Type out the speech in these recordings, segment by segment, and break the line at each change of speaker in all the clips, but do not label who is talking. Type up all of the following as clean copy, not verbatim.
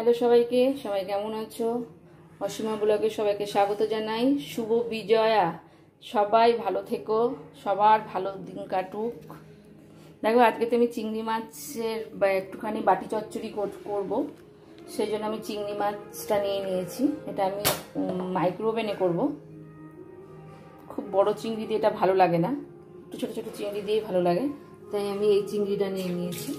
Hello সবাইকে, সবাই কেমন আছো? অসীমা ব্লগে সবাইকে স্বাগত জানাই। শুভ বিজয়া। সবাই ভালো থেকো, সবার ভালো দিন কাটুক। দেখো, আজকে তো আমি চিংড়ি মাছের একটুখানি বাটি চচ্চড়ি করব। সেই জন্য আমি চিংড়ি মাছটা নিয়ে নিয়েছি। এটা আমি মাইক্রোওভেনে করব। খুব বড় চিংড়ি দিয়ে এটা ভালো লাগে না, একটু ছোটো ছোটো চিংড়ি দিয়েই ভালো লাগে, তাই আমি এই চিংড়িটা নিয়ে নিয়েছি।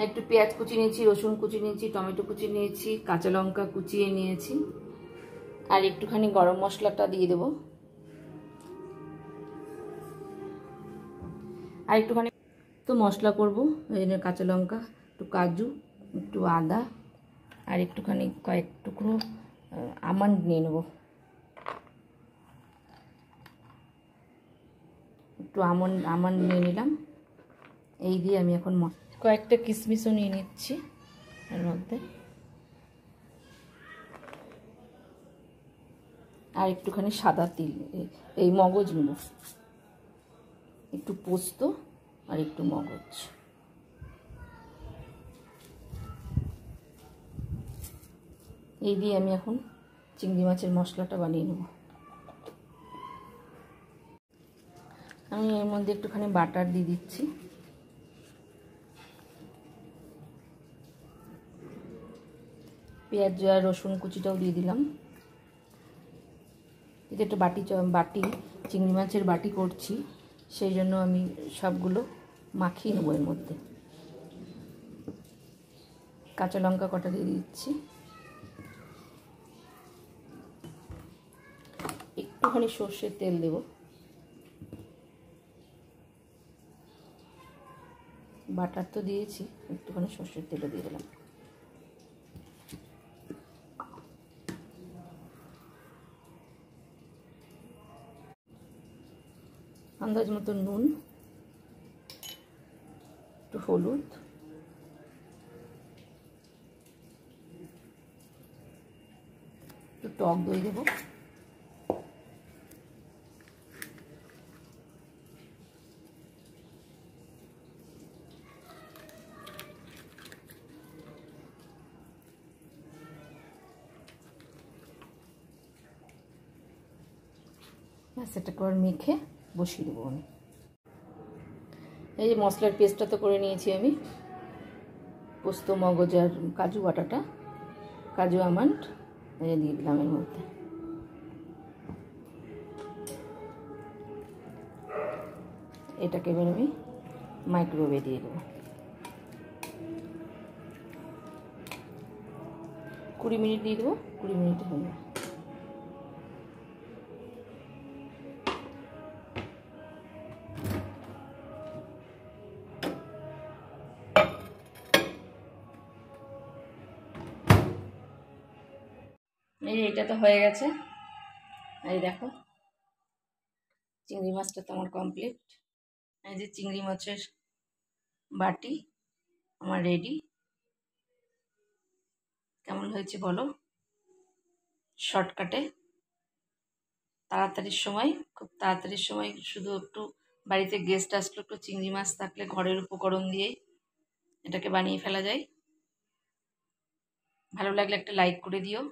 একটু পেঁয়াজ কুচি নিয়েছি, রসুন কুচি নিয়েছি, টমেটো কুচি নিয়েছি, কাঁচা লঙ্কা কুচিয়ে নিয়েছি, আর একটুখানি গরম মশলাটা দিয়ে দেব, আর একটুখানি তো মশলা করবো। এই জন্য কাঁচা লঙ্কা, একটু কাজু, একটু আদা, আর একটুখানি কয়েক টুকরো আমন্ড নিয়ে নেব। একটু আমন্ড নিয়ে নিলাম। এই দিয়ে আমি এখন কয়েকটা কিশমিশও নিয়ে নিচ্ছি এর মধ্যে, আর একটুখানি সাদা তিল, এই মগজ নেব, একটু পোস্ত আর একটু মগজ। এই দিয়ে আমি এখন চিংড়ি মাছের মশলাটা বানিয়ে নেব। আমি এর মধ্যে একটুখানি বাটার দিয়ে দিচ্ছি, পেঁয়াজ আর রসুন কুচিটাও দিয়ে দিলাম। এটা একটা বাটি চিংড়ি মাছের বাটি করছি, সেই জন্য আমি সবগুলো মাখিয়ে নেবো এর মধ্যে। কাঁচা লঙ্কা কটা দিয়ে দিচ্ছি, একটুখানি সর্ষের তেল দেব, বাটার তো দিয়েছি, একটুখানি সর্ষের তেলও দিয়ে দিলাম। আন্দাজ মতো নুন, একটু হলুদ, একটু টক দই দেবো, সেটাকে আবার মেখে বসিয়ে দেবো আমি। এই যে মশলার পেস্টটা তো করে নিয়েছি আমি, পোস্ত, মগজ আর কাজু বাটাটা, কাজু আমন্ড দিয়ে দিলাম এর মধ্যে। এটাকে এবার আমি মাইক্রোওয়েভে দিয়ে দেবো। 20 মিনিট দিয়ে দেবো, 20 মিনিট হয়ে যাবে। এই এটা তো হয়ে গেছে। এই দেখো, চিংড়ি মাছটা তো আমার কমপ্লিট। এই যে চিংড়ি মাছের বাটি আমার রেডি। কেমন হয়েছে বলো? শর্টকাটে, তাড়াতাড়ির সময়, খুব তাড়াতাড়ির সময়, শুধু একটু বাড়িতে গেস্ট আসলে একটু চিংড়ি মাছ থাকলে ঘরের উপকরণ দিয়েই এটাকে বানিয়ে ফেলা যায়। ভালো লাগলে একটা লাইক করে দিও।